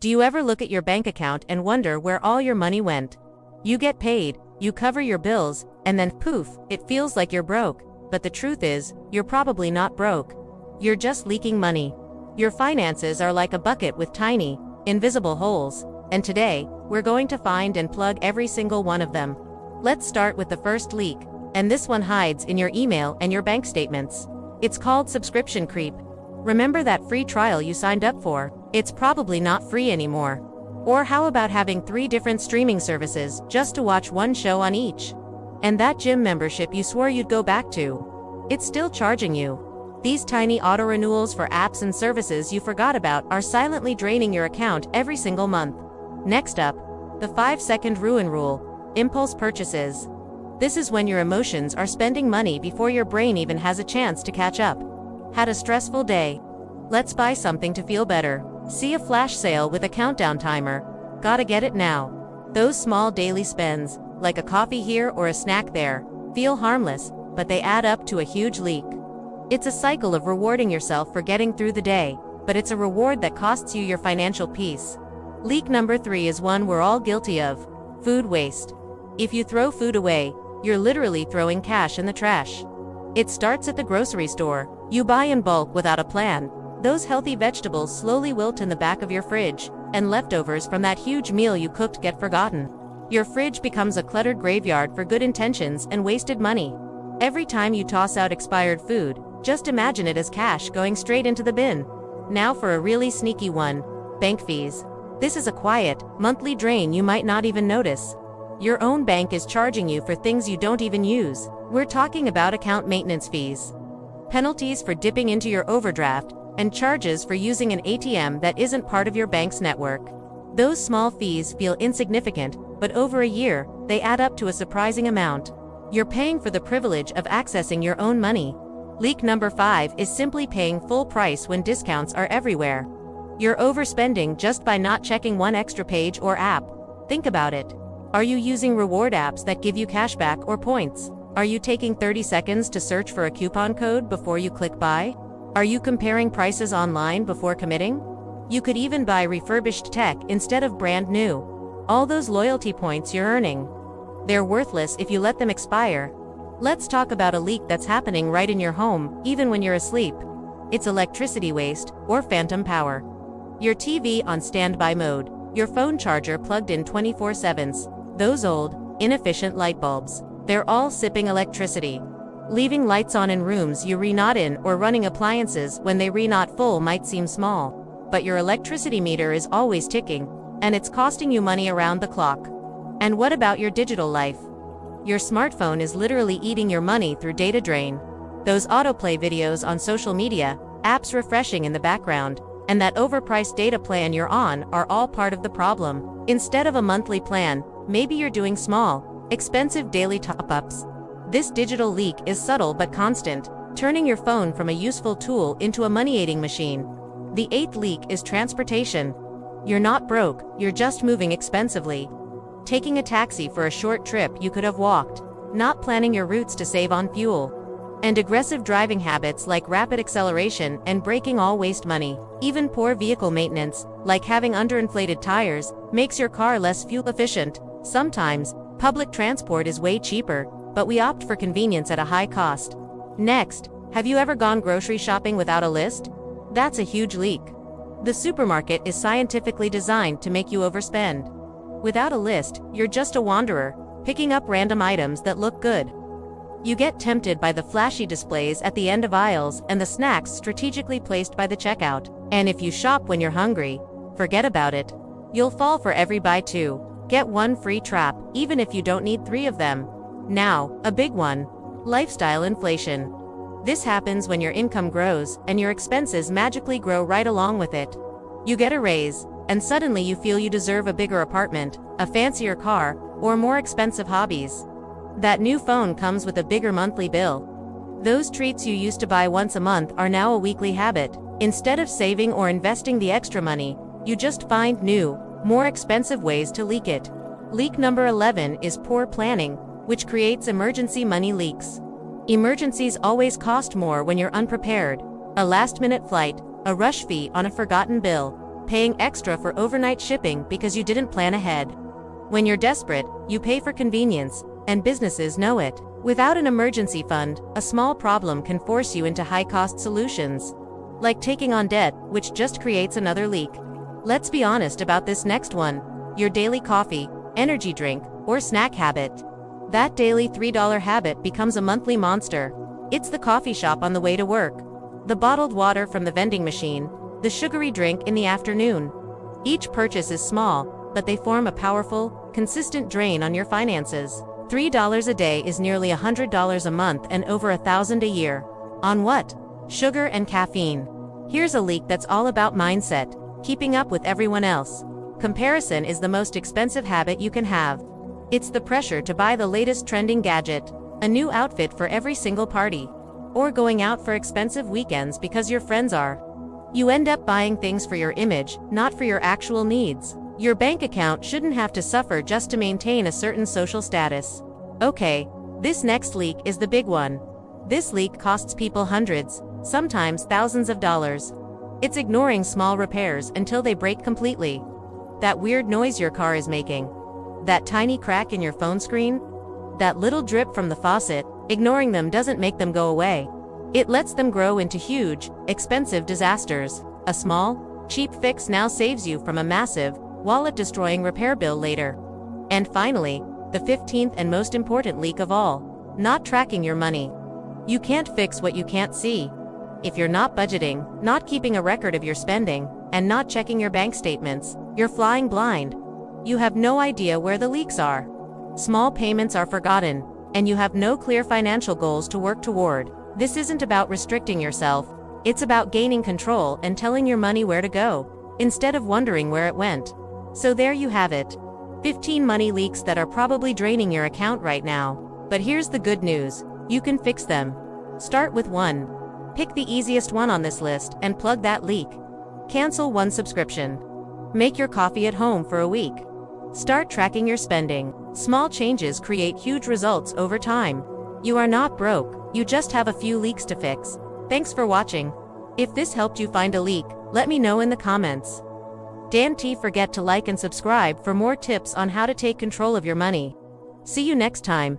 Do you ever look at your bank account and wonder where all your money went? You get paid, you cover your bills, and then poof, it feels like you're broke. But the truth is, you're probably not broke. You're just leaking money. Your finances are like a bucket with tiny, invisible holes, and today, we're going to find and plug every single one of them. Let's start with the first leak, and this one hides in your email and your bank statements. It's called subscription creep. Remember that free trial you signed up for? It's probably not free anymore. Or how about having 3 different streaming services just to watch one show on each? And that gym membership you swore you'd go back to? It's still charging you. These tiny auto-renewals for apps and services you forgot about are silently draining your account every single month. Next up, the 5-second ruin rule, impulse purchases. This is when your emotions are spending money before your brain even has a chance to catch up. Had a stressful day? Let's buy something to feel better. See a flash sale with a countdown timer. Gotta get it now. Those small daily spends, like a coffee here or a snack there, feel harmless, but they add up to a huge leak. It's a cycle of rewarding yourself for getting through the day, but it's a reward that costs you your financial peace. Leak number 3 is one we're all guilty of: food waste. If you throw food away, you're literally throwing cash in the trash. It starts at the grocery store. You buy in bulk without a plan. Those healthy vegetables slowly wilt in the back of your fridge, and leftovers from that huge meal you cooked get forgotten. Your fridge becomes a cluttered graveyard for good intentions and wasted money. Every time you toss out expired food, just imagine it as cash going straight into the bin. Now for a really sneaky one: bank fees. This is a quiet, monthly drain you might not even notice. Your own bank is charging you for things you don't even use. We're talking about account maintenance fees, penalties for dipping into your overdraft, and charges for using an ATM that isn't part of your bank's network. Those small fees feel insignificant, but over a year, they add up to a surprising amount. You're paying for the privilege of accessing your own money. Leak number 5 is simply paying full price when discounts are everywhere. You're overspending just by not checking one extra page or app. Think about it. Are you using reward apps that give you cashback or points? Are you taking 30 seconds to search for a coupon code before you click buy? Are you comparing prices online before committing? You could even buy refurbished tech instead of brand new. All those loyalty points you're earning, they're worthless if you let them expire. Let's talk about a leak that's happening right in your home, even when you're asleep. It's electricity waste, or phantom power. Your TV on standby mode, your phone charger plugged in 24/7, those old, inefficient light bulbs, they're all sipping electricity. Leaving lights on in rooms you not in or running appliances when they not full might seem small, but your electricity meter is always ticking, and it's costing you money around the clock. And what about your digital life? Your smartphone is literally eating your money through data drain. Those autoplay videos on social media, apps refreshing in the background, and that overpriced data plan you're on are all part of the problem. Instead of a monthly plan, maybe you're doing small, expensive daily top-ups. This digital leak is subtle but constant, turning your phone from a useful tool into a money-eating machine. The 8th leak is transportation. You're not broke, you're just moving expensively. Taking a taxi for a short trip you could have walked, not planning your routes to save on fuel. And aggressive driving habits like rapid acceleration and braking all waste money. Even poor vehicle maintenance, like having underinflated tires, makes your car less fuel efficient. Sometimes, public transport is way cheaper, but we opt for convenience at a high cost. Next, have you ever gone grocery shopping without a list? That's a huge leak. The supermarket is scientifically designed to make you overspend. Without a list, you're just a wanderer, picking up random items that look good. You get tempted by the flashy displays at the end of aisles and the snacks strategically placed by the checkout. And if you shop when you're hungry, forget about it. You'll fall for every buy 2, get 1 free trap, even if you don't need 3 of them. Now, a big one: lifestyle inflation. This happens when your income grows and your expenses magically grow right along with it. You get a raise, and suddenly you feel you deserve a bigger apartment, a fancier car, or more expensive hobbies. That new phone comes with a bigger monthly bill. Those treats you used to buy once a month are now a weekly habit. Instead of saving or investing the extra money, you just find new, more expensive ways to leak it. Leak number 11 is poor planning, which creates emergency money leaks. Emergencies always cost more when you're unprepared. A last-minute flight, a rush fee on a forgotten bill, paying extra for overnight shipping because you didn't plan ahead. When you're desperate, you pay for convenience, and businesses know it. Without an emergency fund, a small problem can force you into high-cost solutions. Like taking on debt, which just creates another leak. Let's be honest about this next one: your daily coffee, energy drink, or snack habit. That daily $3 habit becomes a monthly monster. It's the coffee shop on the way to work, the bottled water from the vending machine, the sugary drink in the afternoon. Each purchase is small, but they form a powerful, consistent drain on your finances. $3 a day is nearly $100 a month and over $1,000 a year. On what? Sugar and caffeine. Here's a leak that's all about mindset, keeping up with everyone else. Comparison is the most expensive habit you can have. It's the pressure to buy the latest trending gadget, a new outfit for every single party, or going out for expensive weekends because your friends are. You end up buying things for your image, not for your actual needs. Your bank account shouldn't have to suffer just to maintain a certain social status. Okay, this next leak is the big one. This leak costs people hundreds, sometimes thousands of dollars. It's ignoring small repairs until they break completely. That weird noise your car is making. That tiny crack in your phone screen? That little drip from the faucet, ignoring them doesn't make them go away. It lets them grow into huge, expensive disasters. A small, cheap fix now saves you from a massive, wallet-destroying repair bill later. And finally, the 15th and most important leak of all: not tracking your money. You can't fix what you can't see. If you're not budgeting, not keeping a record of your spending, and not checking your bank statements, you're flying blind. You have no idea where the leaks are. Small payments are forgotten, and you have no clear financial goals to work toward. This isn't about restricting yourself, it's about gaining control and telling your money where to go, instead of wondering where it went. So there you have it. 15 money leaks that are probably draining your account right now. But here's the good news: you can fix them. Start with one. Pick the easiest one on this list and plug that leak. Cancel one subscription. Make your coffee at home for a week. Start tracking your spending. Small changes create huge results over time. You are not broke, you just have a few leaks to fix. Thanks for watching. If this helped you find a leak, let me know in the comments. Don't forget to like and subscribe for more tips on how to take control of your money. See you next time.